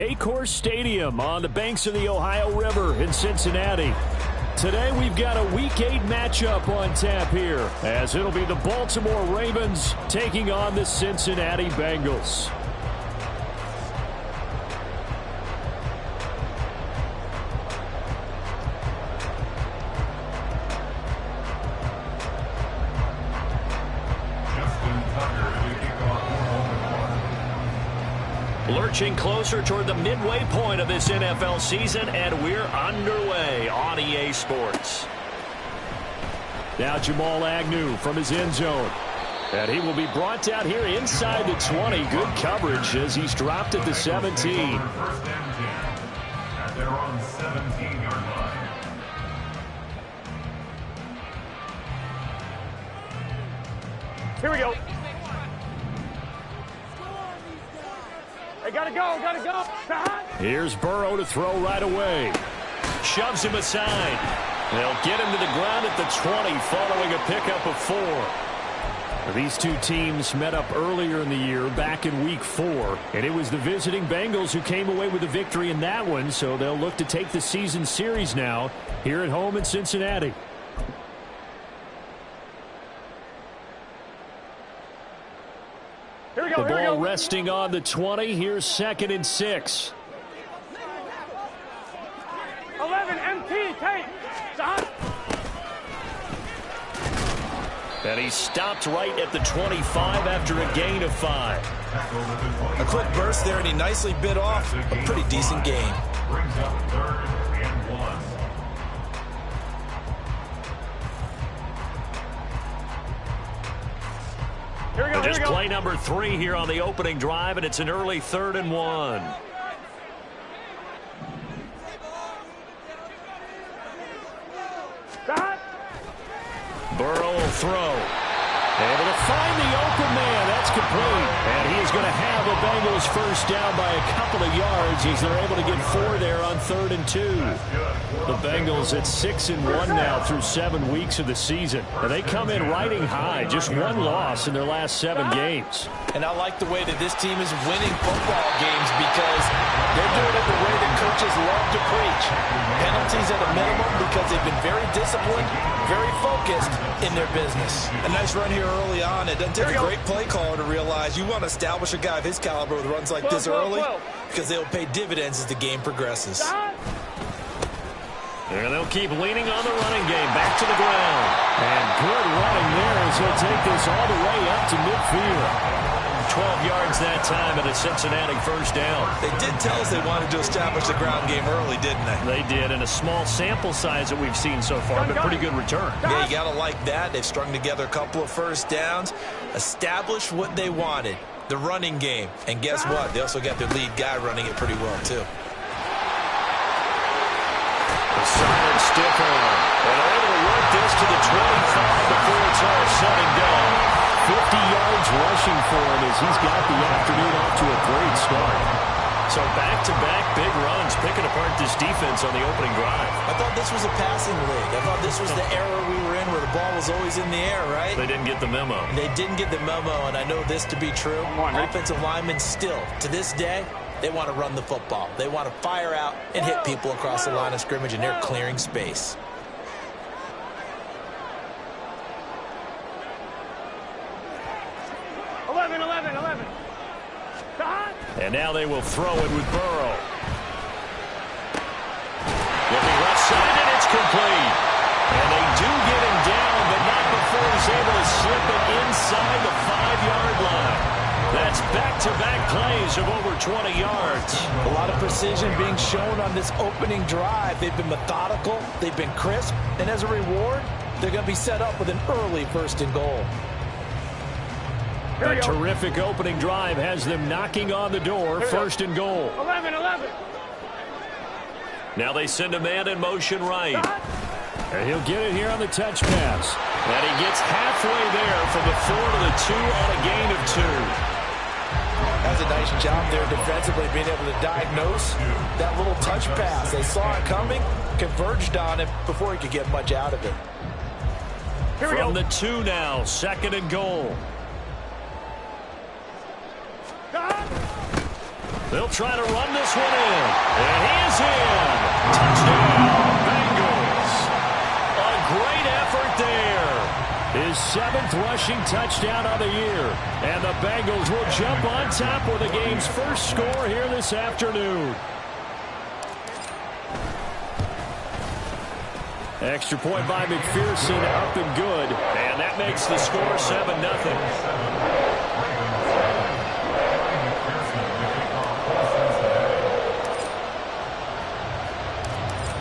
Acor Stadium on the banks of the Ohio River in Cincinnati. Today we've got a Week 8 matchup on tap here, as it'll be the Baltimore Ravens taking on the Cincinnati Bengals. Lurching closer toward the midway point of this NFL season, and we're underway on EA Sports. Now Jamal Agnew from his end zone. And he will be brought down here inside the 20. Good coverage as he's dropped at the 17. First and 10 at their own 17-yard line. Here we go. Hey, gotta go. Here's Burrow to throw right away. Shoves him aside. They'll get him to the ground at the 20 following a pickup of 4. These two teams met up earlier in the year, back in Week 4, and it was the visiting Bengals who came away with a victory in that one, so they'll look to take the season series now here at home in Cincinnati. Here we go. The ball resting on the 20. Here's 2nd and 6. 11 MT tape. And he stopped right at the 25 after a gain of 5. A quick burst there, and he nicely bit off a pretty decent gain. Brings up 3rd and 1. Here we go. Just play number 3 here on the opening drive, and it's an early 3rd and 1. Burrow will throw. Able to find the open man. That's complete. And he is going to have a Bengals first down by a couple of yards as they're able to get 4 there on 3rd and 2. The Bengals at 6-1 now through 7 weeks of the season. And they come in riding high. Just 1 loss in their last 7 games. And I like the way that this team is winning football games because they're doing it the way that coaches love to preach. Penalties at a minimum because they've been very disciplined, very focused in their business. A nice run here early on. It doesn't take a great play caller to realize you want to establish a guy of his caliber with runs like this early because they'll pay dividends as the game progresses. And they'll keep leaning on the running game. Back to the ground. And good running there as he'll take this all the way up to midfield. 12 yards that time and a Cincinnati first down. They did tell us they wanted to establish the ground game early, didn't they? They did, and a small sample size that we've seen so far, but pretty good return. Yeah, you got to like that. They've strung together a couple of first downs, established what they wanted, the running game. And guess what? They also got their lead guy running it pretty well, too. The solid stiff arm. And they're able to work this to the 25 before it's all said and done. 50 yards rushing for him as he's got the afternoon off to a great start. So back-to-back big runs, picking apart this defense on the opening drive. I thought this was a passing league. I thought this was the era we were in where the ball was always in the air, right? They didn't get the memo. They didn't get the memo, and I know this to be true. Offensive linemen still, to this day, they want to run the football. They want to fire out and hit people across the line of scrimmage, and they're clearing space. And now they will throw it with Burrow. Looking left side, and it's complete. And they do get him down, but not before he's able to slip it inside the 5-yard line. That's back-to-back plays of over 20 yards. A lot of precision being shown on this opening drive. They've been methodical, they've been crisp, and as a reward, they're going to be set up with an early 1st and goal. A terrific opening drive has them knocking on the door. 1st and goal. 11. Now they send a man in motion right. And he'll get it here on the touch pass. And he gets halfway there from the 4 to the 2 on a gain of 2. That's a nice job there defensively, being able to diagnose that little touch pass. They saw it coming, converged on it before he could get much out of it. From the 2 now, 2nd and goal. They'll try to run this one in. And he is in. Touchdown, Bengals. A great effort there. His 7th rushing touchdown of the year. And the Bengals will jump on top with the game's first score here this afternoon. Extra point by McPherson, up and good. And that makes the score 7-0.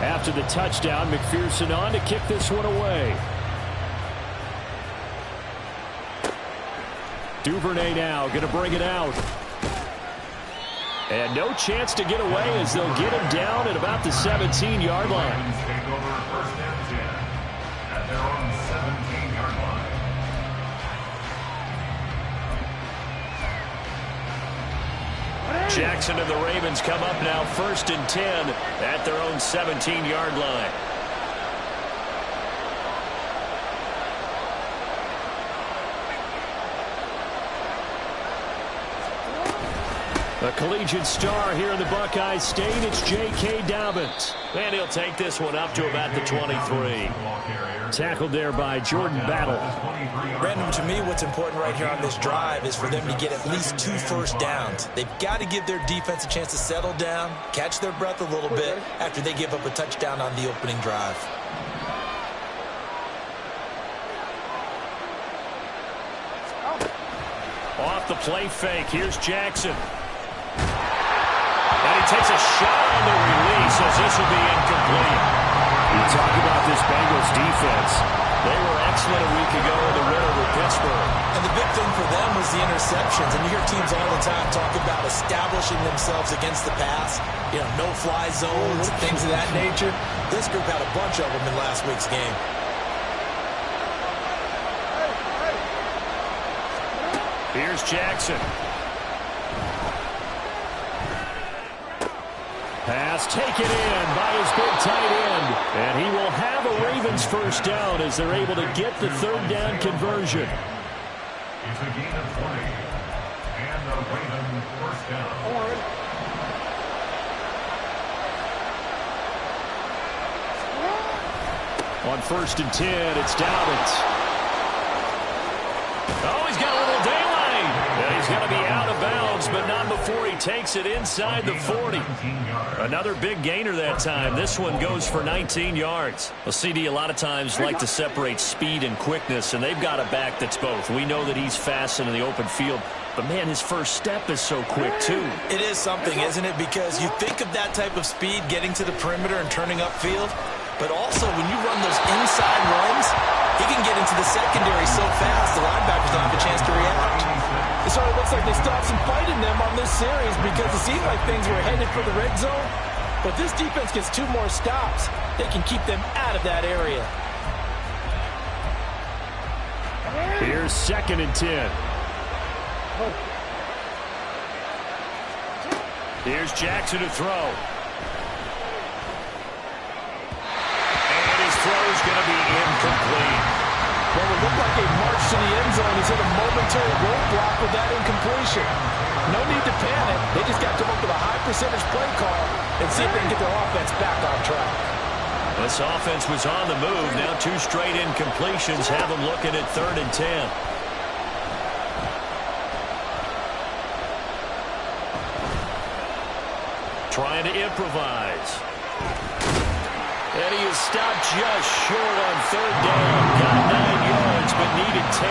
After the touchdown, McPherson on to kick this one away. Duvernay now going to bring it out. And no chance to get away as they'll get him down at about the 17-yard line. Take over first and 10 at their own 17-yard line. Jackson and the Ravens come up now 1st and 10 at their own 17-yard line. A collegiate star here in the Buckeye State, it's J.K. Dobbins. And he'll take this one up to about the 23. Tackled there by Jordan Battle. Brandon, to me, what's important right here on this drive is for them to get at least 2 first downs. They've got to give their defense a chance to settle down, catch their breath a little bit after they give up a touchdown on the opening drive. Off the play fake, here's Jackson. And he takes a shot on the release as this will be incomplete. You talk about this Bengals defense. They were excellent a week ago in the win over Pittsburgh. And the big thing for them was the interceptions. And you hear teams all the time talk about establishing themselves against the pass. You know, no-fly zones and things of that nature. This group had a bunch of them in last week's game. Here's Jackson. Pass taken in by his big tight end. And he will have a Ravens first down as they're able to get the 3rd down conversion. It's a gain of 20. And the Ravens first down. On 1st and 10, it's Dobbins. Oh, he's got a little daylight. And he's going to be out of bounds, but not before he takes it inside the 40. Another big gainer that time. This one goes for 19 yards. Well, CD a lot of times like to separate speed and quickness, and they've got a back that's both. We know that he's fast in the open field, but, man, his first step is so quick, too. It is something, isn't it? Because you think of that type of speed getting to the perimeter and turning upfield, but also when you run those inside runs, he can get into the secondary so fast the linebackers don't have a chance to react. It sort of looks like they stopped some fight in them on this series because it seemed like things were headed for the red zone. But this defense gets 2 more stops. They can keep them out of that area. Here's 2nd and 10. Here's Jackson to throw. And his throw is going to be incomplete. Well, it looked like a march to the end zone. He's hit a momentary roadblock with that incompletion. No need to panic. They just got to come up with a high percentage play call and see if they can get their offense back on track. This offense was on the move. Now 2 straight incompletions have them looking at 3rd and 10. Trying to improvise. And he is stopped just short on 3rd down. Got 9 yards, but needed 10.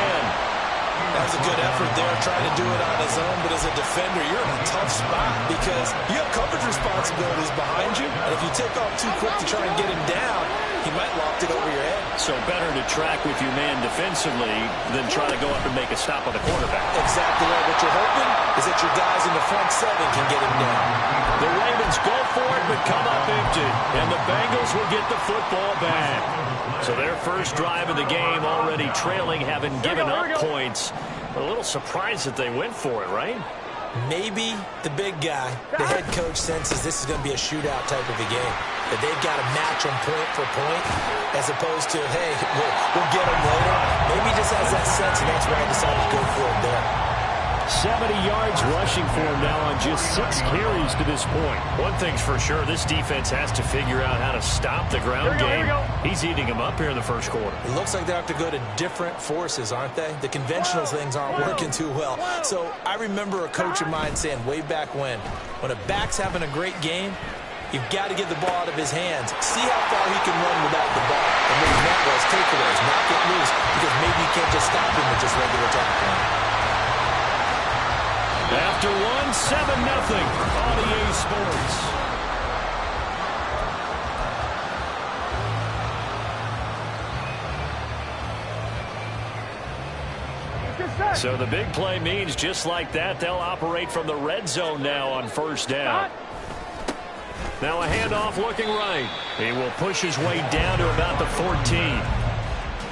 That was a good effort there, trying to do it on his own, but as a defender, you're in a tough spot because you have coverage responsibilities behind you, and if you take off too quick to try and get him down, he might loft it over your head. So better to track with your man defensively than try to go up and make a stop on the quarterback. Exactly right. What you're hoping is that your guys in the front 7 can get him down. The Ravens go for it, but come up empty, and the Bengals will get the football back. So their first drive of the game already trailing, having given up points. A little surprised that they went for it, right? Maybe the big guy, the head coach, senses this is going to be a shootout type of a game. That they've got to match them point for point as opposed to, hey, we'll get them later. Maybe he just has that sense, and that's why he decided to go for it there. 70 yards rushing for him now on just 6 carries to this point. One thing's for sure, this defense has to figure out how to stop the ground game. He's eating them up here in the first quarter. It looks like they have to go to different forces, aren't they? The conventional things aren't working too well. So I remember a coach of mine saying way back when a back's having a great game, you've got to get the ball out of his hands. See how far he can run without the ball. And what he meant was takeaways, not get loose, because maybe you can't just stop him with just regular tackling. After 1, 7-0 on EA Sports. So the big play means just like that, they'll operate from the red zone now on first down. Now a handoff looking right. He will push his way down to about the 14.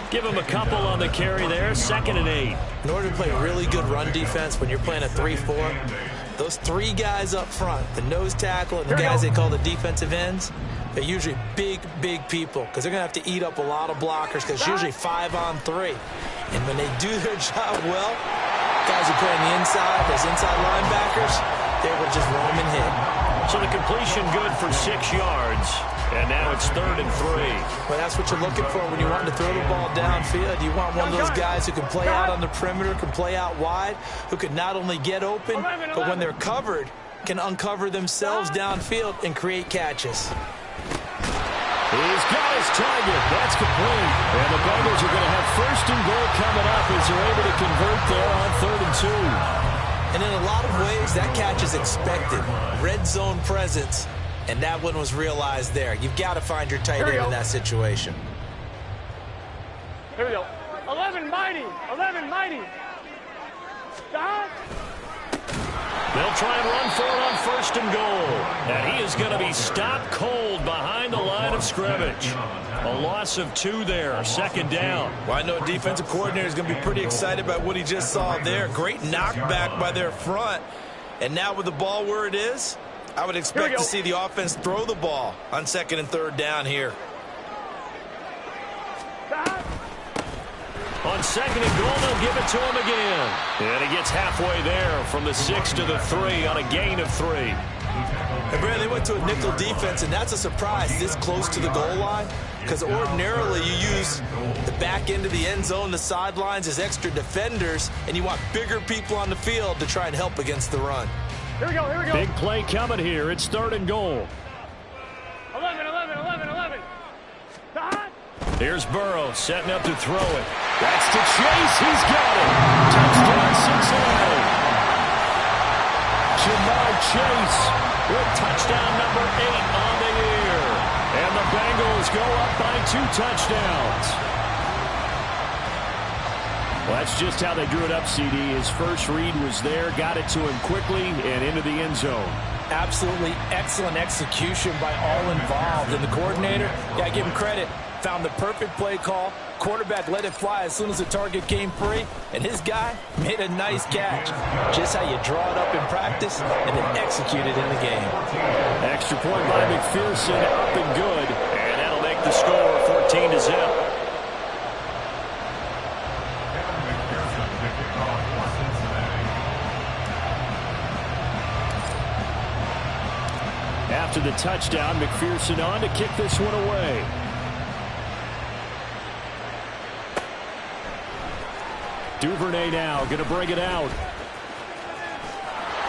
Give him a couple on the carry there, 2nd and 8. In order to play really good run defense when you're playing a 3-4, those 3 guys up front, the nose tackle and the guys they call the defensive ends, they're usually big, big people because they're going to have to eat up a lot of blockers because it's usually 5 on 3. And when they do their job well, guys who play on the inside, those inside linebackers, they will just roam and hit. So the completion good for 6 yards. And now it's 3rd and 3. Well, that's what you're looking for when you want to throw the ball downfield. You want one of those guys who can play out on the perimeter, can play out wide, who can not only get open, but when they're covered, can uncover themselves downfield and create catches. He's got his target. That's complete. And the Bengals are going to have 1st and goal coming up as they're able to convert there on 3rd and 2. And in a lot of ways, that catch is expected. Red zone presence. And that one was realized there. You've got to find your tight end in that situation. Here we go. 11 mighty. 11 mighty. Stop. They'll try and run for it on 1st and goal. And he is going to be stopped cold behind the line of scrimmage. A loss of 2 there, 2nd down. Well, I know defensive coordinator is going to be pretty excited about what he just saw there. Great knockback by their front. And now with the ball where it is, I would expect to see the offense throw the ball on 2nd and 3rd down here. On 2nd and goal, they'll give it to him again. And he gets halfway there from the 6 to the 3 on a gain of 3. And Brad, they went to a nickel defense, and that's a surprise this close to the goal line, because ordinarily you use the back end of the end zone, the sidelines as extra defenders, and you want bigger people on the field to try and help against the run. Here we go, here we go. Big play coming here. It's 3rd and goal. 11. Stop. Here's Burrow setting up to throw it. That's to Chase. He's got it. Touchdown, Cincinnati. Jamar Chase with touchdown number 8 on the year. And the Bengals go up by 2 touchdowns. Well, that's just how they drew it up, CD. His first read was there, got it to him quickly, and into the end zone. Absolutely excellent execution by all involved. And the coordinator, yeah, give him credit, found the perfect play call. Quarterback let it fly as soon as the target came free, and his guy made a nice catch. Just how you draw it up in practice and then execute it in the game. Extra point by McPherson, up and good. And that'll make the score 14-0. After the touchdown, McPherson on to kick this one away. Duvernay now going to bring it out.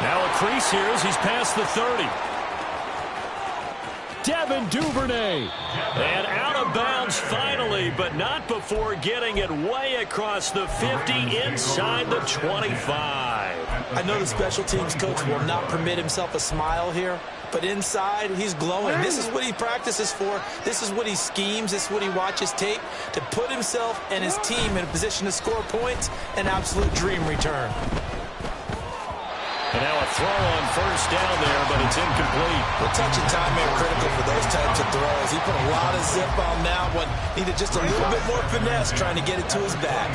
Now a crease here as he's past the 30. Devin Duvernay. And out of bounds finally, but not before getting it way across the 50 inside the 25. I know the special teams coach will not permit himself a smile here, but inside he's glowing. This is what he practices for. This is what he schemes. This is what he watches tape to put himself and his team in a position to score points. An absolute dream return. And now a throw on first down there, but it's incomplete. The touch and time are critical for those types of throws. He put a lot of zip on that one. Needed just a little bit more finesse trying to get it to his back.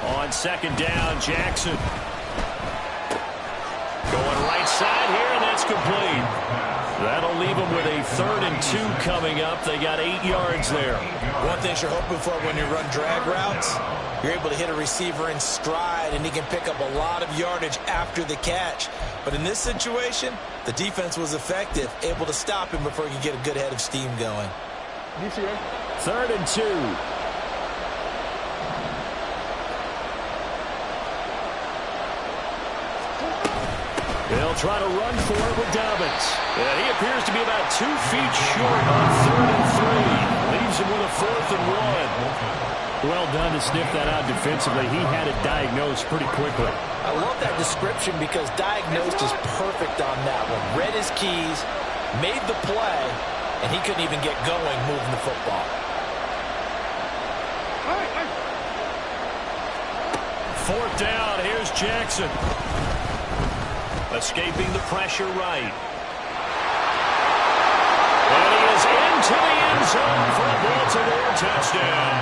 On second down, Jackson. Going right side here, and that's complete. That'll leave them with a 3rd and 2 coming up. They got 8 yards there. One thing you're hoping for when you run drag routes, you're able to hit a receiver in stride, and he can pick up a lot of yardage after the catch. But in this situation, the defense was effective, able to stop him before he could get a good head of steam going. 3rd and 2. They'll try to run for it with Dobbins. And he appears to be about 2 feet short on 3rd and 3. Leaves him with a 4th and 1. Well done to sniff that out defensively. He had it diagnosed pretty quickly. I love that description because diagnosed is perfect on that one. Read his keys, made the play, and he couldn't even get going moving the football. 4th down. Here's Jackson. Escaping the pressure right. And he is into the end zone for a Baltimore touchdown.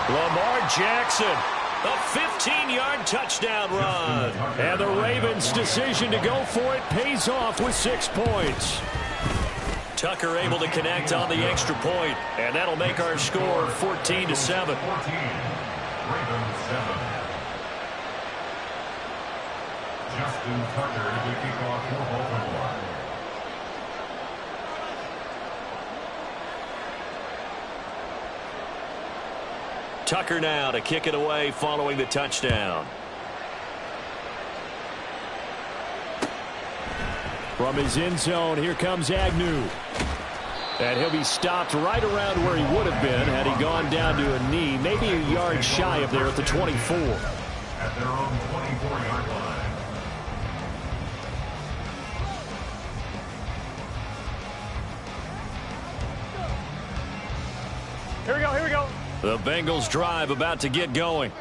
Lamar Jackson, a 15-yard touchdown run. And the Ravens' decision to go for it pays off with 6 points. Tucker able to connect on the extra point, and that'll make our score 14-7. 14, Ravens 7. Justin Tucker to kick off for Baltimore. Tucker now to kick it away following the touchdown. From his end zone, here comes Agnew. And he'll be stopped right around where he would have been had he gone down to a knee, maybe a yard shy of there at the 24. At their own 24-yard line. Here we go, here we go. The Bengals drive about to get going.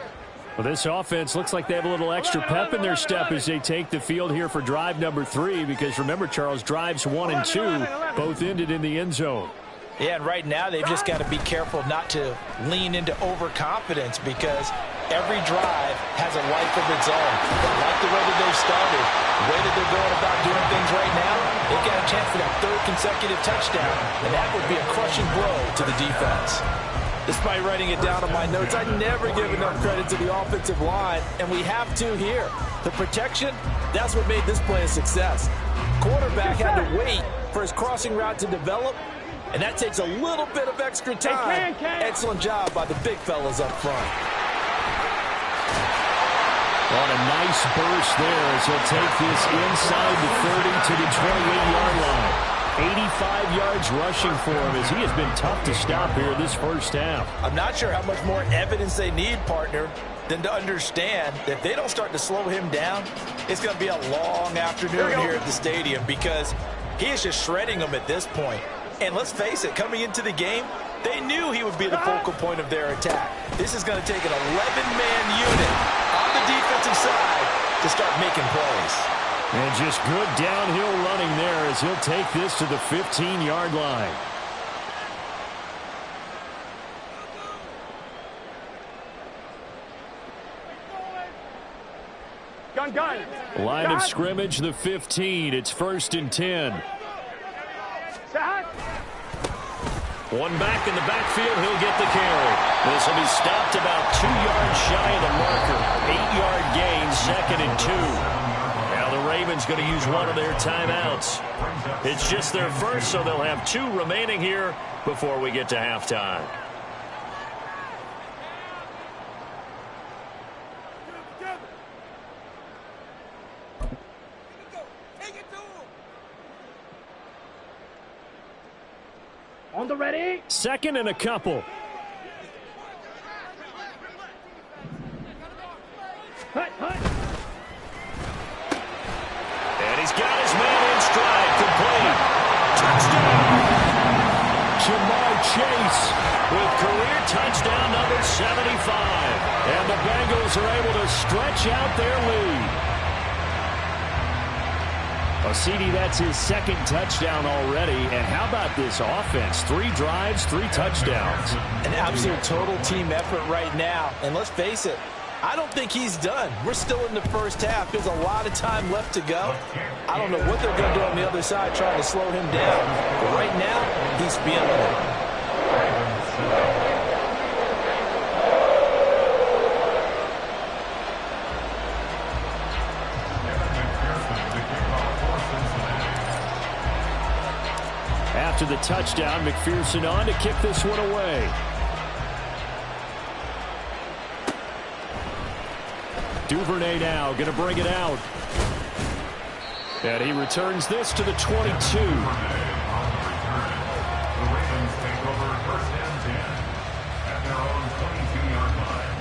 Well, this offense looks like they have a little extra pep in their step as they take the field here for drive number 3, because remember, Charles, drives 1 and 2 both ended in the end zone. Yeah, and right now they've just got to be careful not to lean into overconfidence, because every drive has a life of its own. But like the way that they've started, the way that they're going about doing things right now, they've got a chance for that 3rd consecutive touchdown, and that would be a crushing blow to the defense. Despite writing it down on my notes, I never give enough credit to the offensive line, and we have to here. The protection, that's what made this play a success. Quarterback had to wait for his crossing route to develop, and that takes a little bit of extra time. Excellent job by the big fellas up front. On a nice burst there as he'll take this inside the 30 to the 28-yard line. 85 yards rushing for him as he has been tough to stop here this first half. I'm not sure how much more evidence they need, partner, than to understand that if they don't start to slow him down, it's going to be a long afternoon here at the stadium, because he is just shredding them at this point. And let's face it, coming into the game, they knew he would be the focal point of their attack. This is going to take an 11-man unit on the defensive side to start making plays. And just good downhill running there as he'll take this to the 15-yard line. Gun. Line of scrimmage, the 15. It's 1st and 10. One back in the backfield, he'll get the carry. This will be stopped about 2 yards shy of the marker. 8-yard gain, 2nd and 2. Now the Ravens going to use one of their timeouts. It's just their first, so they'll have 2 remaining here before we get to halftime. On the ready. 2nd and a couple. And he's got his man in stride, complete. Touchdown! Jamar Chase with career touchdown number 75. And the Bengals are able to stretch out their lead. Well, CD, that's his 2nd touchdown already. And how about this offense? 3 drives, 3 touchdowns. An absolute total team effort right now. And let's face it, I don't think he's done. We're still in the first half. There's a lot of time left to go. I don't know what they're going to do on the other side trying to slow him down. But right now, he's feeling it. After the touchdown, McPherson on to kick this one away. Duvernay now going to bring it out. And he returns this to the 22. The Ravens take over first and 10 at their own 22-yard line.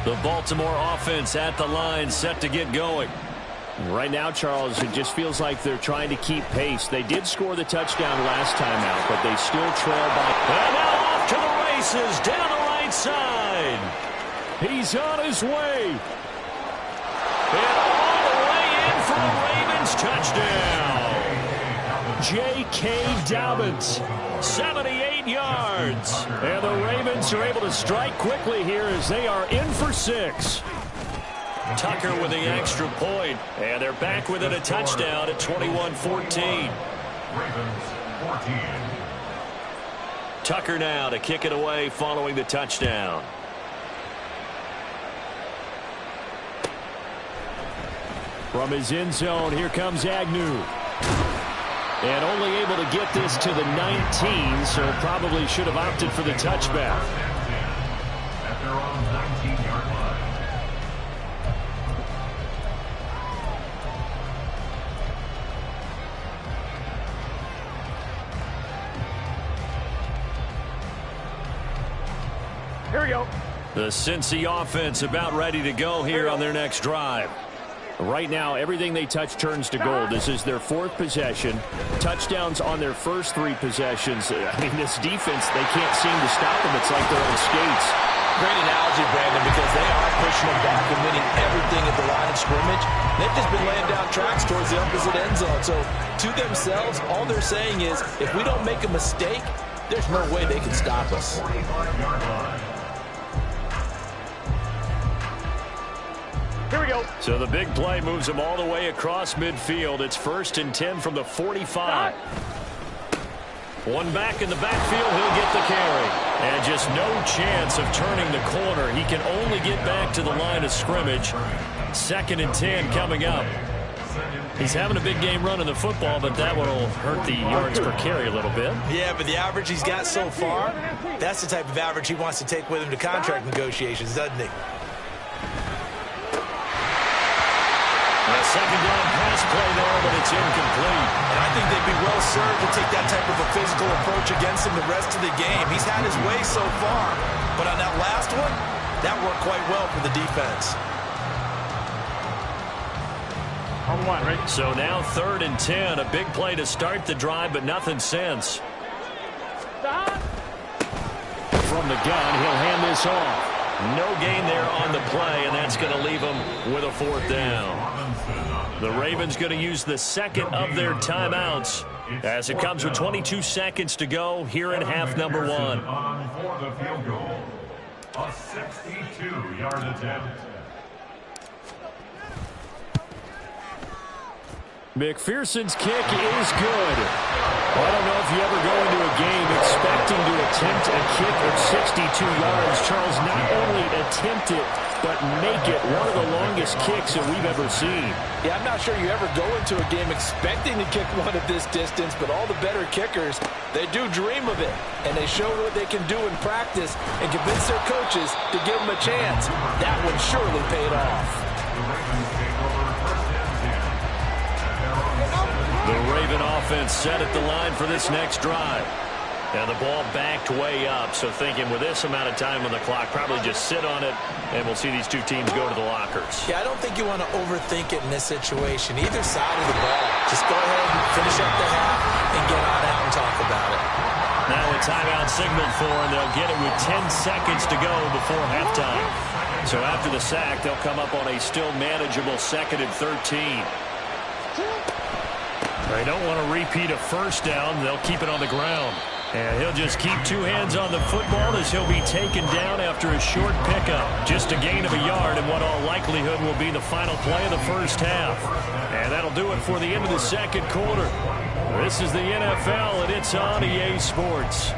The Baltimore offense at the line, set to get going. Right now, Charles, it just feels like they're trying to keep pace. They did score the touchdown last time out, but they still trail by. And now off to the races down the right side. He's on his way. And all the way in for the Ravens touchdown. J.K. Dobbins, 78 yards. And the Ravens are able to strike quickly here as they are in for 6. Tucker with the extra point, and they're back within a touchdown at 21-14. Ravens 14. Tucker now to kick it away following the touchdown. From his end zone, here comes Agnew. And only able to get this to the 19, so probably should have opted for the touchback. At their own 19-yard line. Here we go. The Cincy offense about ready to go here on their next drive. Right now, everything they touch turns to gold. This is their 4th possession. Touchdowns on their first 3 possessions. I mean, this defense, they can't seem to stop them. It's like they're on skates. Great analogy, Brandon, because they are pushing them back and winning everything at the line of scrimmage. They've just been laying down tracks towards the opposite end zone. So, to themselves, all they're saying is, if we don't make a mistake, there's no way they can stop us. 45-yard line. Here we go. So the big play moves them all the way across midfield. It's 1st and 10 from the 45. One back in the backfield, he'll get the carry. And just no chance of turning the corner. He can only get back to the line of scrimmage. 2nd and 10 coming up. He's having a big game running the football, but that will hurt the yards per carry a little bit. Yeah, but the average he's got so far, that's the type of average he wants to take with him to contract negotiations, doesn't he? A second down pass play there, but it's incomplete. And I think they'd be well served to take that type of a physical approach against him the rest of the game. He's had his way so far, but on that last one, that worked quite well for the defense. On one, right? So now 3rd and 10, a big play to start the drive, but nothing since. Stop. From the gun, he'll hand this off. No gain there on the play, and that's going to leave him with a 4th down. The Ravens going to use the 2nd of their timeouts as it comes with 22 seconds to go here in half number 1. On for the field goal. A 62-yard attempt. McPherson's kick is good. Well, I don't know if you ever go into a game expecting to attempt a kick of 62 yards. Charles, not only attempt it, but make it one of the longest kicks that we've ever seen. Yeah, I'm not sure you ever go into a game expecting to kick one at this distance, but all the better kickers, they do dream of it, and they show what they can do in practice and convince their coaches to give them a chance. That one surely paid off. The Raven offense set at the line for this next drive. And the ball backed way up, so thinking with this amount of time on the clock, probably just sit on it, and we'll see these two teams go to the lockers. Yeah, I don't think you want to overthink it in this situation. Either side of the ball. Just go ahead and finish up the half and get on out and talk about it. Now a timeout signaled for, and they'll get it with 10 seconds to go before halftime. So after the sack, they'll come up on a still manageable 2nd and 13. They don't want to repeat a first down. They'll keep it on the ground. And he'll just keep 2 hands on the football as he'll be taken down after a short pickup. Just a gain of a yard in what all likelihood will be the final play of the first half. And that'll do it for the end of the 2nd quarter. This is the NFL, and it's on EA Sports.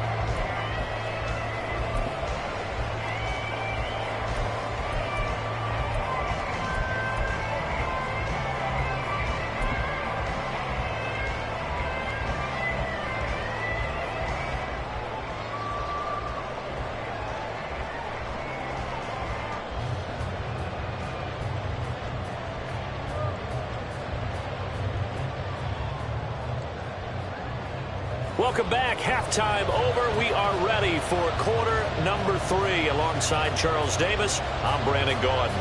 Welcome back. Halftime over. We are ready for quarter number 3. Alongside Charles Davis, I'm Brandon Gordon.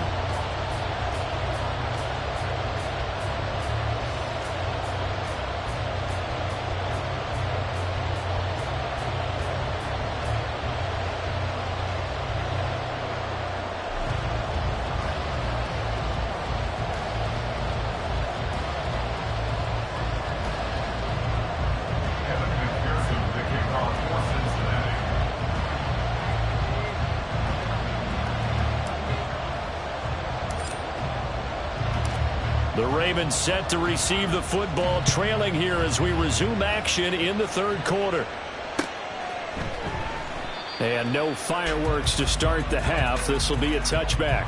The Ravens set to receive the football, trailing here as we resume action in the 3rd quarter. And no fireworks to start the half. This will be a touchback.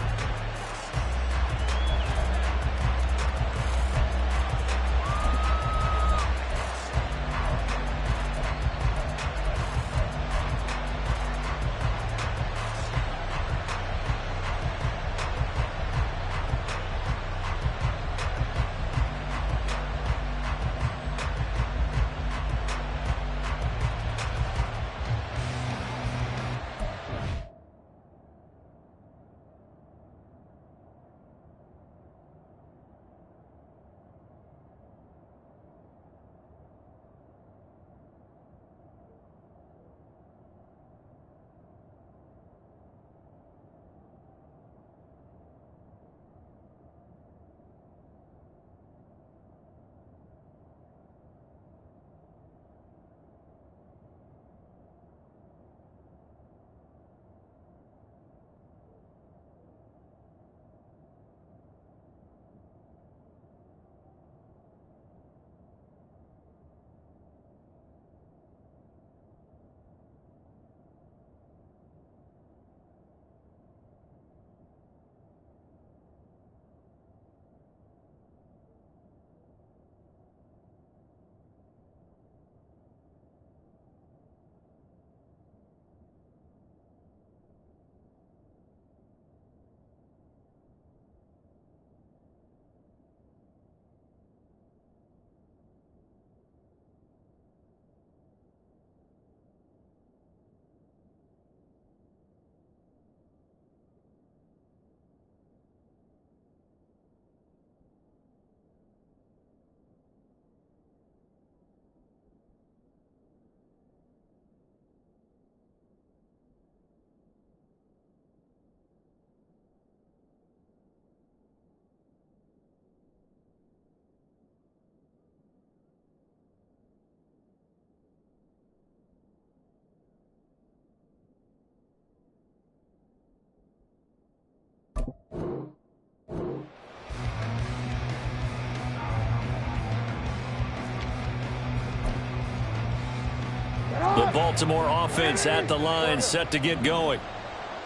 The Baltimore offense at the line, set to get going.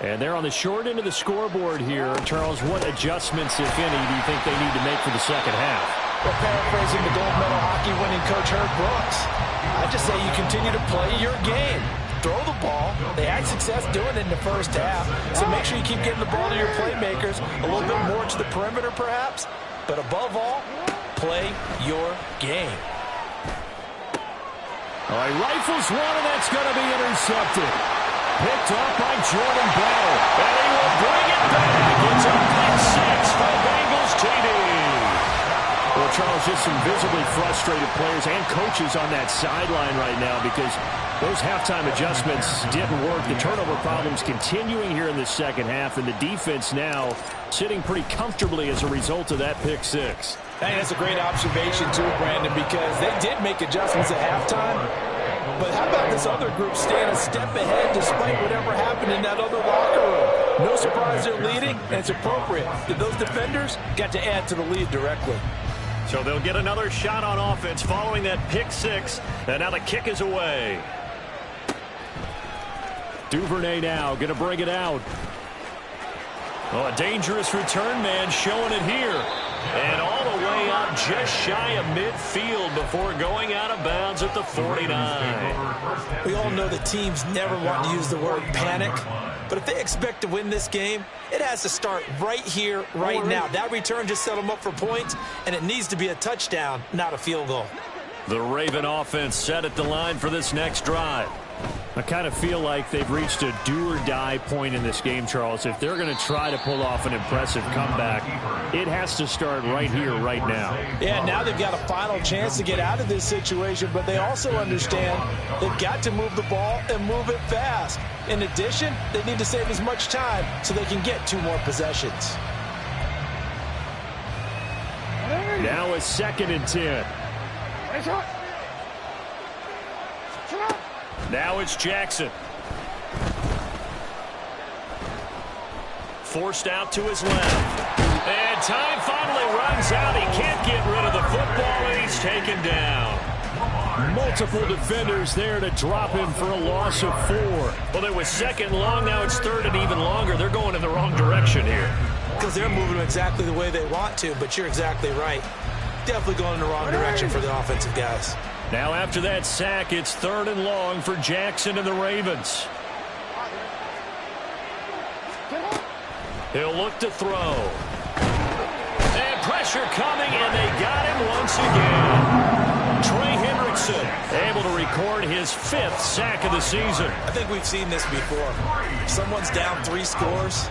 And they're on the short end of the scoreboard here. Charles, what adjustments, if any, do you think they need to make for the second half? Well, paraphrasing the gold medal hockey winning coach Herb Brooks, I just say you continue to play your game. Throw the ball. They had success doing it in the first half. So make sure you keep getting the ball to your playmakers, a little bit more to the perimeter perhaps. But above all, play your game. All right, rifles one, and that's going to be intercepted. Picked up by Jordan Battle. And he will bring it back. It's a pick six by Bengals TD. Well, Charles, just some visibly frustrated players and coaches on that sideline right now because those halftime adjustments didn't work. The turnover problems continuing here in the second half, and the defense now sitting pretty comfortably as a result of that pick six. I think that's a great observation, too, Brandon, because they did make adjustments at halftime. But how about this other group staying a step ahead despite whatever happened in that other locker room? No surprise they're leading, and it's appropriate that those defenders got to add to the lead directly. So they'll get another shot on offense following that pick six, and now the kick is away. Duvernay now going to bring it out. Oh, a dangerous return man showing it here. And all the way up just shy of midfield before going out of bounds at the 49. We all know that teams never want to use the word panic. But if they expect to win this game, it has to start right here, right now. That return just set them up for points, and it needs to be a touchdown, not a field goal. The Raven offense set at the line for this next drive. I kind of feel like they've reached a do-or-die point in this game, Charles. If they're going to try to pull off an impressive comeback, it has to start right here, right now. Yeah, now they've got a final chance to get out of this situation, but they also understand they've got to move the ball and move it fast. In addition, they need to save as much time so they can get 2 more possessions. Now a 2nd and 10. Now it's Jackson. Forced out to his left. And time finally runs out. He can't get rid of the football, and he's taken down. Multiple defenders there to drop him for a loss of 4. Well, it was 2nd long. Now it's 3rd and even longer. They're going in the wrong direction here. Because they're moving exactly the way they want to, but you're exactly right. Definitely going in the wrong direction for the offensive guys. Now after that sack, it's 3rd and long for Jackson and the Ravens. He'll look to throw. And pressure coming, and they got him once again. Trey Hendrickson able to record his 5th sack of the season. I think we've seen this before. Someone's down 3 scores.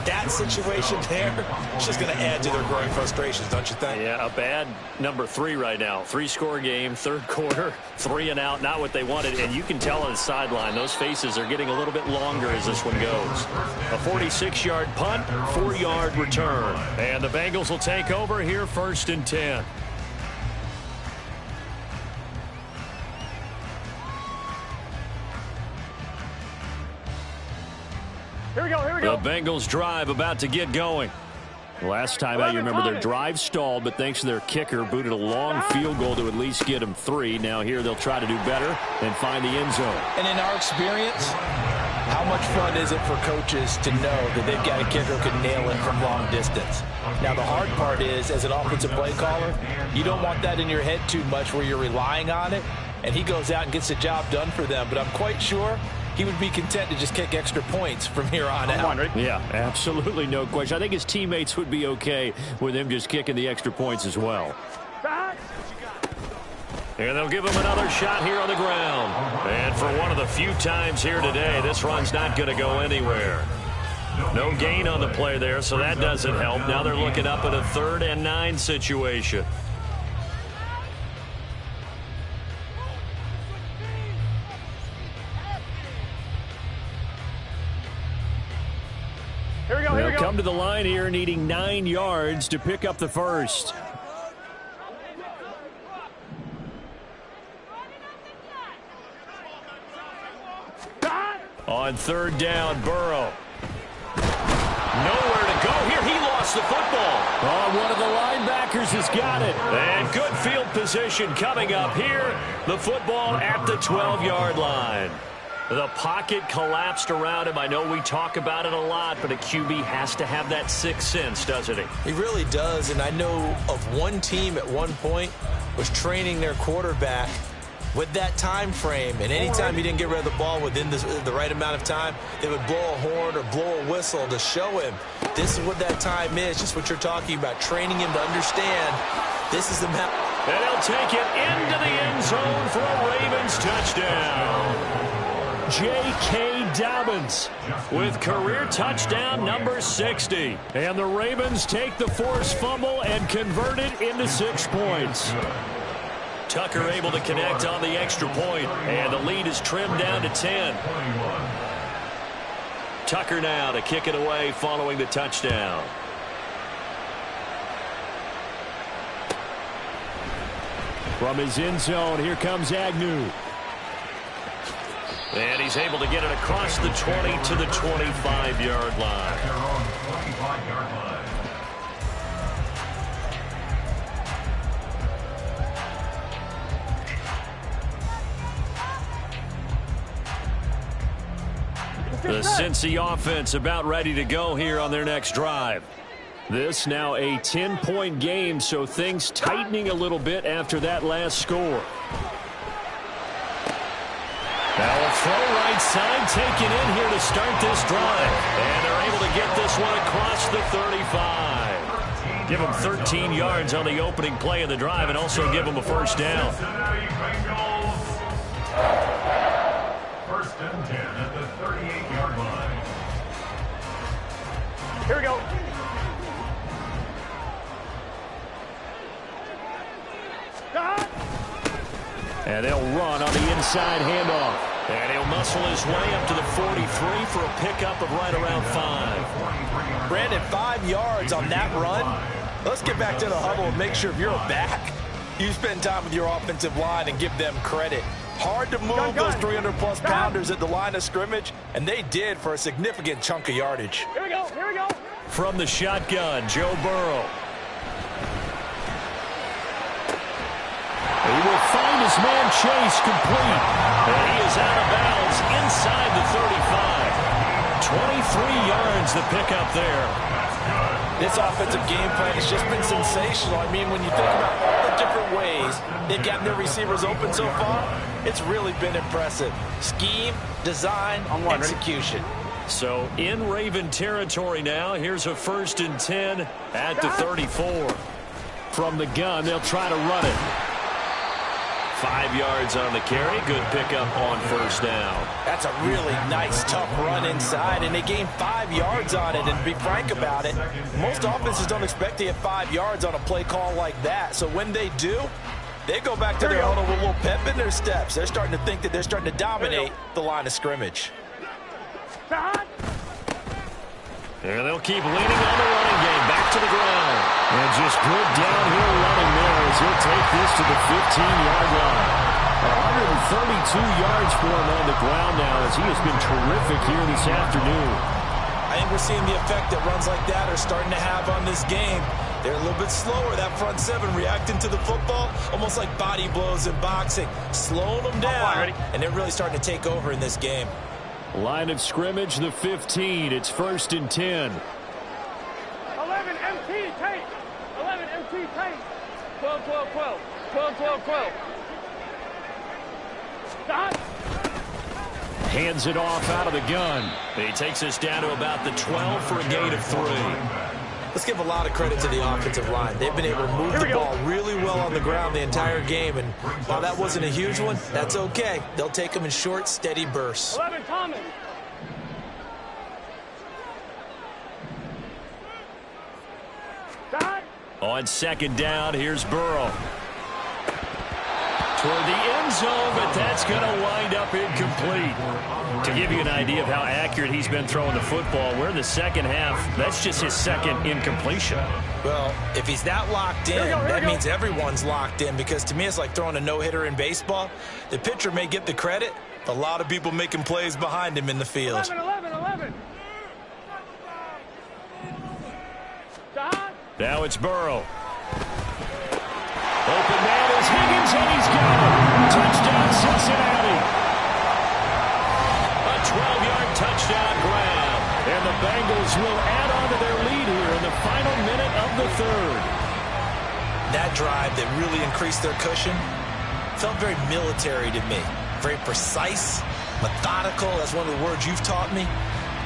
That situation there is just going to add to their growing frustrations, don't you think? Yeah, a bad number 3 right now. 3-score game, 3rd quarter, 3 and out, not what they wanted. And you can tell on the sideline, those faces are getting a little bit longer as this one goes. A 46-yard punt, 4-yard return. And the Bengals will take over here 1st and 10. Here we go, here we go. The Bengals drive about to get going. Last time out, you remember their drive stalled, but thanks to their kicker, booted a long field goal to at least get them 3. Now here they'll try to do better and find the end zone. And in our experience, how much fun is it for coaches to know that they've got a kicker who can nail it from long distance? Now the hard part is, as an offensive play caller, you don't want that in your head too much where you're relying on it, and he goes out and gets the job done for them. But I'm quite sure he would be content to just kick extra points from here on out. Yeah, absolutely no question. I think his teammates would be okay with him just kicking the extra points as well. And they'll give him another shot here on the ground. And for one of the few times here today, this run's not going to go anywhere. No gain on the play there, so that doesn't help. Now they're looking up at a 3rd and 9 situation. Here we go, here we They'll go. come to the line here needing 9 yards to pick up the 1st. On 3rd down, Burrow. Nowhere to go here. He lost the football. Oh, one of the linebackers has got it. And good field position coming up here. The football at the 12-yard line. The pocket collapsed around him. I know we talk about it a lot, but a QB has to have that 6th sense, doesn't he? He really does, and I know of one team at one point was training their quarterback with that time frame, and anytime he didn't get rid of the ball within the right amount of time, they would blow a horn or blow a whistle to show him this is what that time is, just what you're talking about, training him to understand this is the map. And he'll take it into the end zone for a Ravens touchdown. J.K. Dobbins with career touchdown number 60. And the Ravens take the forced fumble and convert it into 6 points. Tucker able to connect on the extra point, and the lead is trimmed down to 10. Tucker now to kick it away following the touchdown. From his end zone, here comes Agnew. And he's able to get it across the 20 to the 25-yard line. Their own 25-yard line. The Cincy offense about ready to go here on their next drive. This now a 10-point game, so things tightening a little bit after that last score. Now a throw right side taken in here to start this drive. And they're able to get this one across the 35. Give them 13 yards on the opening play of the drive and also give them a first down. First and 10 at the 38-yard line. Here we go. And they'll run on the inside handoff. And he'll muscle his way up to the 43 for a pickup of right around 5. Brandon, 5 yards on that run. Let's get back to the huddle and make sure if you're a back, you spend time with your offensive line and give them credit. Hard to move those 300-plus pounders at the line of scrimmage, and they did for a significant chunk of yardage. Here we go. Here we go. From the shotgun, Joe Burrow. He will find his man Chase complete. And he is out of bounds inside the 35. 23 yards the pickup there. This offensive game plan has just been sensational. I mean, when you think about all the different ways they've gotten their receivers open so far, it's really been impressive. Scheme, design, execution. So in Raven territory now. Here's a 1st and 10 at the 34. From the gun, they'll try to run it. 5 yards on the carry. Good pickup on first down. That's a really nice, tough run inside, and they gained 5 yards on it. And to be frank about it, most offenses don't expect to get 5 yards on a play call like that. So when they do, they go back to their huddle with a little pep in their steps. They're starting to think that they're starting to dominate the line of scrimmage. And they'll keep leaning on the running game. Back to the ground. And just good downhill running there as he'll take this to the 15-yard line. 132 yards for him on the ground now as he has been terrific here this afternoon. I think we're seeing the effect that runs like that are starting to have on this game. They're a little bit slower, that front seven, reacting to the football, almost like body blows in boxing, slowing them down, and they're really starting to take over in this game. Line of scrimmage, the 15. It's 1st and 10. 11 MT tape. 11 MT tape. 12, 12, 12. 12, 12, 12. Stop. Hands it off out of the gun. He takes us down to about the 12 for a gain of 3. Let's give a lot of credit to the offensive line. They've been able to move the ball really well on the ground the entire game, and while that wasn't a huge one, that's okay. They'll take them in short, steady bursts. 11 Thomas. On 2nd down, here's Burrow. Toward the end zone, but that's going to wind up incomplete. To give you an idea of how accurate he's been throwing the football, we're in the second half. That's just his 2nd incompletion. Well, if he's that locked in, that means everyone's locked in, because to me it's like throwing a no-hitter in baseball. The pitcher may get the credit, but a lot of people making plays behind him in the field. 11, 11, 11. Now it's Burrow. Open man is Higgins, and he's got it. Touchdown, Cincinnati. A 12-yard touchdown grab. And the Bengals will add on to their lead here in the final minute of the 3rd. That drive that really increased their cushion felt very military to me. Very precise, methodical. That's one of the words you've taught me.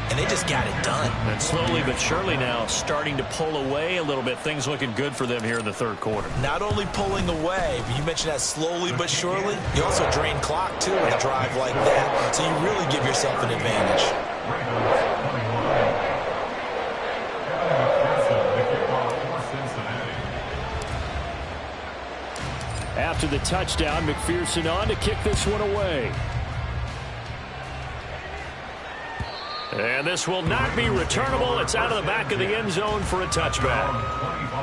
and they just got it done. And slowly but surely now starting to pull away a little bit. Things looking good for them here in the third quarter. Not only pulling away, but you mentioned that slowly but surely, you also drain clock, too, in a drive like that. So you really give yourself an advantage. After the touchdown, McPherson on to kick this one away. And this will not be returnable. It's out of the back of the end zone for a touchback.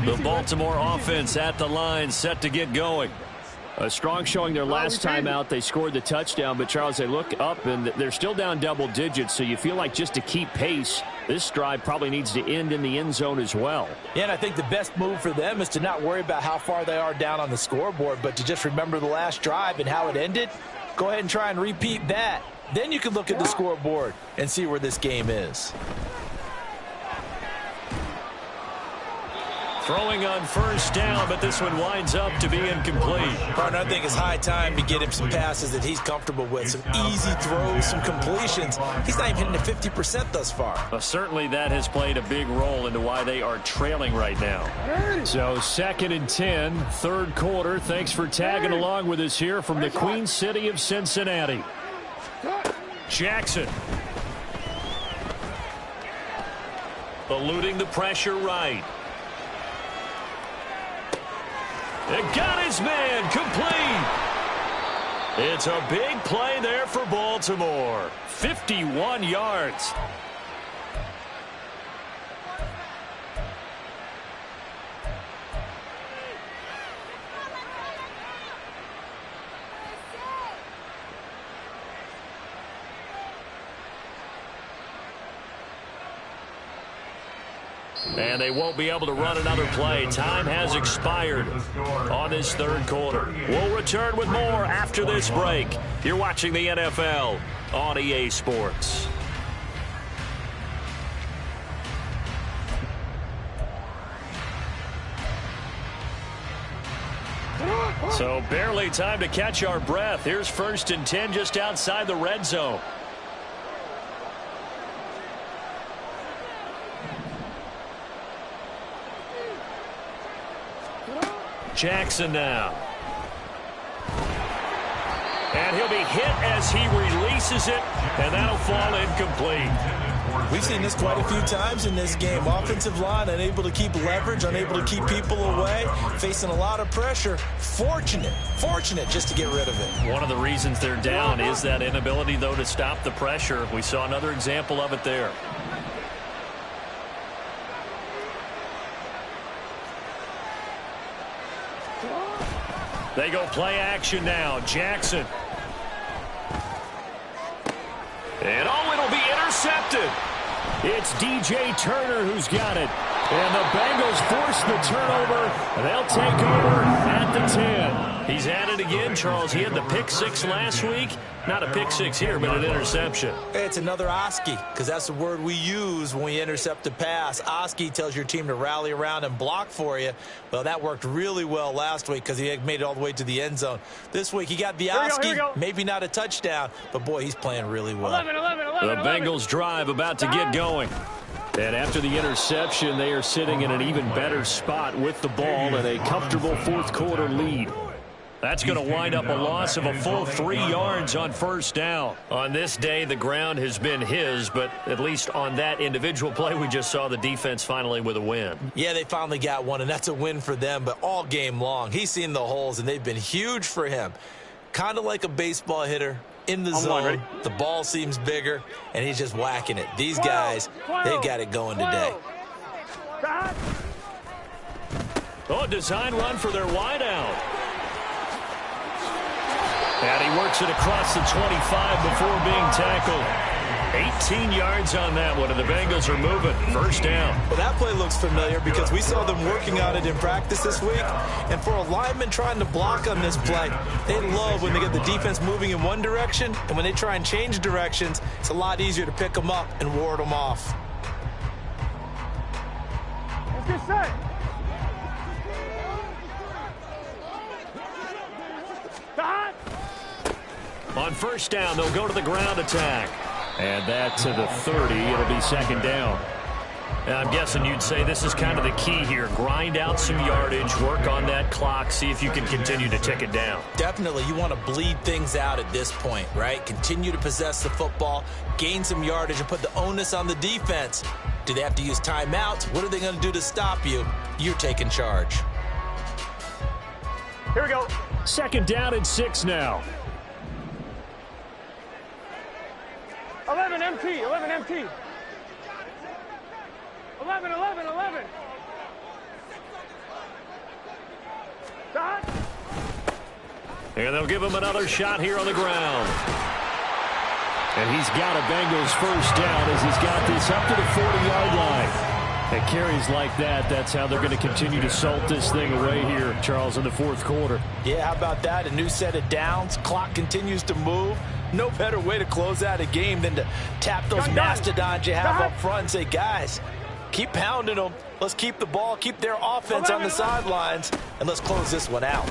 The Baltimore offense at the line, set to get going. A strong showing their last time out. They scored the touchdown, but Charles, they look up and they're still down double digits, so you feel like just to keep pace, this drive probably needs to end in the end zone as well. Yeah, and I think the best move for them is to not worry about how far they are down on the scoreboard, but to just remember the last drive and how it ended. Go ahead and try and repeat that. Then you can look at the scoreboard and see where this game is. Throwing on first down, but this one winds up to be incomplete. Partner, I think it's high time to get him some passes that he's comfortable with. Some easy throws, some completions. He's not even hitting the 50% thus far. Well, certainly that has played a big role into why they are trailing right now. So 2nd and 10, third quarter. Thanks for tagging along with us here from the Queen City of Cincinnati. Jackson. Eluding the pressure right. It got his man complete. It's a big play there for Baltimore. 51 yards. And they won't be able to run another play. Time has expired on this third quarter. We'll return with more after this break. You're watching the NFL on EA Sports. So barely time to catch our breath. Here's 1st and 10 just outside the red zone. Jackson now. And he'll be hit as he releases it, and that'll fall incomplete. We've seen this quite a few times in this game. Offensive line unable to keep leverage, unable to keep people away, facing a lot of pressure. Fortunate just to get rid of it. One of the reasons they're down is that inability, though, to stop the pressure. We saw another example of it there. They go play action now. Jackson. And it'll be intercepted. It's DJ Turner who's got it. And the Bengals force the turnover. And they'll take over at the 10. He's at it again, Charles. He had the pick 6 last week. Not a pick 6 here, but an interception. It's another Oski, because that's the word we use when we intercept a pass. Oski tells your team to rally around and block for you. Well, that worked really well last week because he made it all the way to the end zone. This week, he got the Oski, maybe not a touchdown, but, boy, he's playing really well. 11. The Bengals drive about to get going. And after the interception, they are sitting in an even better spot with the ball and a comfortable fourth quarter lead. That's going to wind up a loss of a full 3 yards on first down. On this day, the ground has been his, but at least on that individual play, we just saw the defense finally with a win. Yeah, they finally got one, and that's a win for them, but all game long, he's seen the holes, and they've been huge for him. Kind of like a baseball hitter in the zone. The ball seems bigger, and he's just whacking it. These guys, they've got it going today. Oh, design run for their wideout. And he works it across the 25 before being tackled. 18 yards on that one, and the Bengals are moving. First down. Well, that play looks familiar because we saw them working on it in practice this week. And for a lineman trying to block on this play, they love when they get the defense moving in one direction. And when they try and change directions, it's a lot easier to pick them up and ward them off. Let's get set. Stop. On first down, they'll go to the ground attack. And that to the 30. It'll be second down. And I'm guessing you'd say this is kind of the key here. Grind out some yardage, work on that clock, see if you can continue to tick it down. Definitely, you want to bleed things out at this point, right? Continue to possess the football, gain some yardage, and put the onus on the defense. Do they have to use timeouts? What are they going to do to stop you? You're taking charge. Here we go. Second down and 6 now. 11 MT, 11 MT. 11, 11, 11. Stop. And they'll give him another shot here on the ground. And he's got a Bengals first down as he's got this up to the 40-yard line. At carries like that, that's how they're going to continue to salt this thing away here, Charles, in the fourth quarter. Yeah, how about that? A new set of downs. Clock continues to move. No better way to close out a game than to tap those mastodons you have up front and say, guys, keep pounding them. Let's keep the ball, keep their offense on the sidelines, and let's close this one out.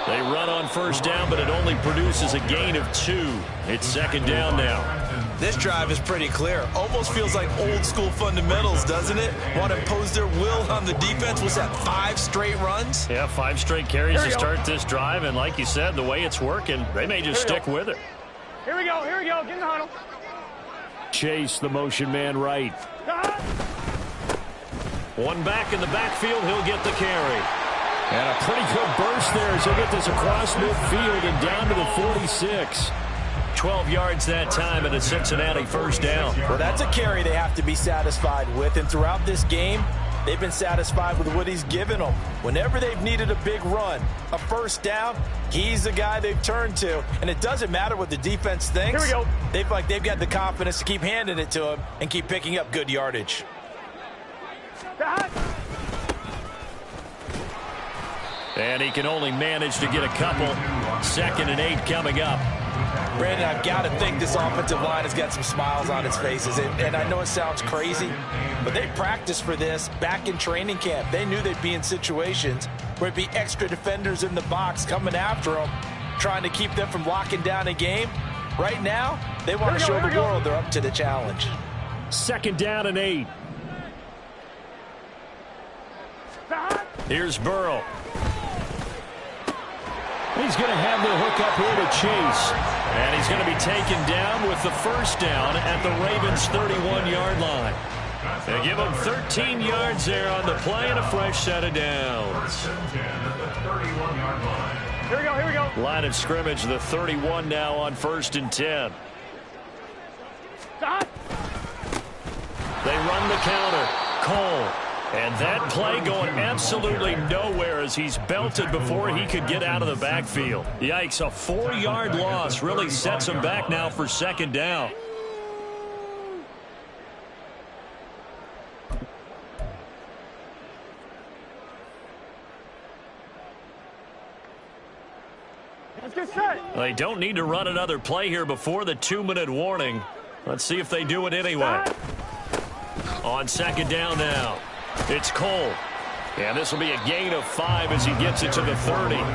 They run on first down, but it only produces a gain of 2. It's second down now. This drive is pretty clear. Almost feels like old school fundamentals, doesn't it? Want to impose their will on the defense. Was that 5 straight runs? Yeah, 5 straight carries to start this drive, and like you said, the way it's working, they may just stick with it. Here we go, here we go. Get in the huddle. Chase, the motion man right. One back in the backfield, he'll get the carry. And a pretty good burst there as he'll get this across midfield and down to the 46. 12 yards that time, and a Cincinnati first down. Well, that's a carry they have to be satisfied with, and throughout this game, they've been satisfied with what he's given them. Whenever they've needed a big run, a first down, he's the guy they've turned to. And it doesn't matter what the defense thinks. Here we go. They've got the confidence to keep handing it to him and keep picking up good yardage. Stop. And he can only manage to get a couple. 2nd and 8 coming up. Brandon, I've got to think this offensive line has got some smiles on its faces. And I know it sounds crazy, but they practiced for this back in training camp. They knew they'd be in situations where it'd be extra defenders in the box coming after them, trying to keep them from locking down a game. Right now, they want to show the world they're up to the challenge. 2nd down and 8. Stop. Here's Burrow. He's going to have the hook up here to Chase. And he's going to be taken down with the first down at the Ravens' 31-yard line. They give him 13 yards there on the play and a fresh set of downs. Here we go, here we go. Line of scrimmage, the 31 now on 1st and 10. Stop. They run the counter. Cole. And that play going absolutely nowhere as he's belted before he could get out of the backfield. Yikes, a 4-yard loss really sets him back now for second down. Let's get set. They don't need to run another play here before the 2-minute warning. Let's see if they do it anyway. On second down now. It's Cole. And this will be a gain of 5 as he gets it to the 30. Brought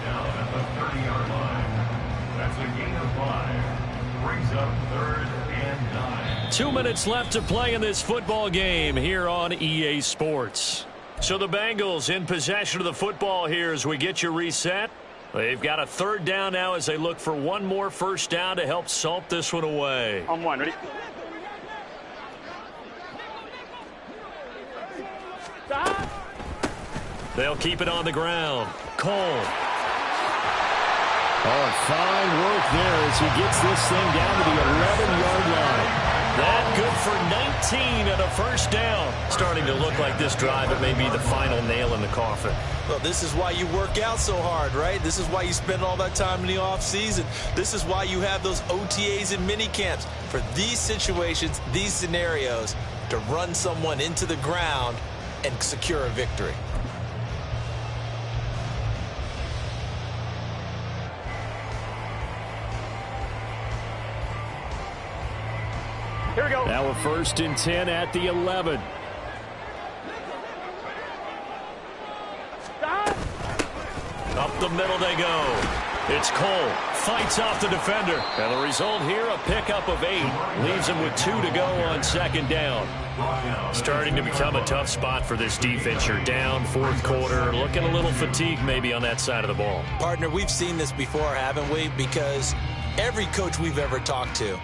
down at the 30-yard line. That's a gain of 5. Brings up 3rd and 9. 2 minutes left to play in this football game here on EA Sports. So the Bengals in possession of the football here as we get you reset. They've got a 3rd down now as they look for one more first down to help salt this one away. On 1, ready? Stop. They'll keep it on the ground. Cole. Oh, fine work there as he gets this thing down to the 11-yard line. That good for 19 and a first down. Starting to look like this drive, it may be the final nail in the coffin. Well, this is why you work out so hard, right? This is why you spend all that time in the offseason. This is why you have those OTAs and mini camps for these situations, these scenarios, to run someone into the ground and secure a victory. Here we go. Now a 1st and 10 at the 11. Stop. Up the middle they go. It's Cole. Fights off the defender. And the result here, a pickup of 8. Leaves him with 2 to go on 2nd down. Starting to become a tough spot for this defense. You're down 4th quarter. Looking a little fatigued maybe on that side of the ball. Partner, we've seen this before, haven't we? Because every coach we've ever talked to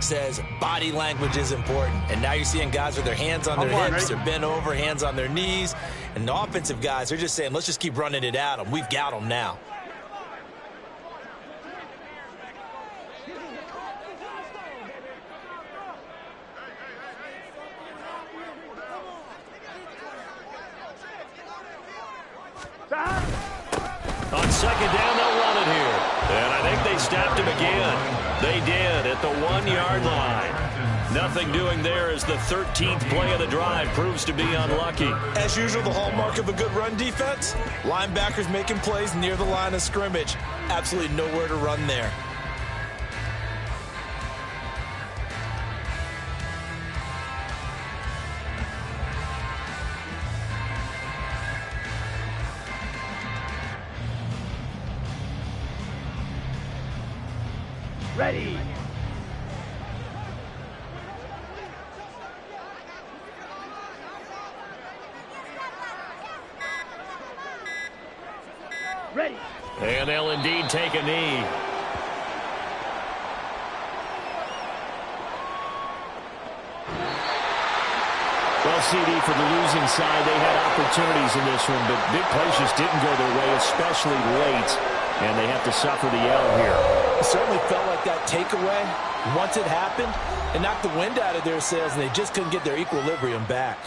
says body language is important. And now you're seeing guys with their hands on their hips, they're bent over, hands on their knees. And the offensive guys are just saying, let's just keep running it at them. We've got them now. On 2nd down, they'll run it here. And I think they stopped him again. They did at the 1-yard line. Nothing doing there as the 13th play of the drive proves to be unlucky. As usual, the hallmark of a good run defense, linebackers making plays near the line of scrimmage. Absolutely nowhere to run there. Ready. Ready. And they'll indeed take a knee. Well, CD, for the losing side, they had opportunities in this one, but big plays just didn't go their way, especially late, and they have to suffer the L here. It certainly felt like that takeaway, once it happened, it knocked the wind out of their sails, and they just couldn't get their equilibrium back.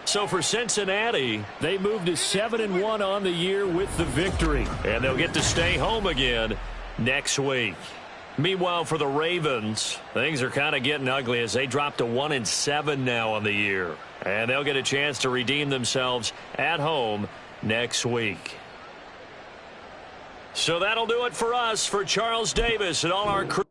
So for Cincinnati, they moved to 7-1 on the year with the victory, and they'll get to stay home again next week. Meanwhile, for the Ravens, things are kind of getting ugly as they drop to 1-7 now on the year, and they'll get a chance to redeem themselves at home next week. So that'll do it for us. For Charles Davis and all our crew.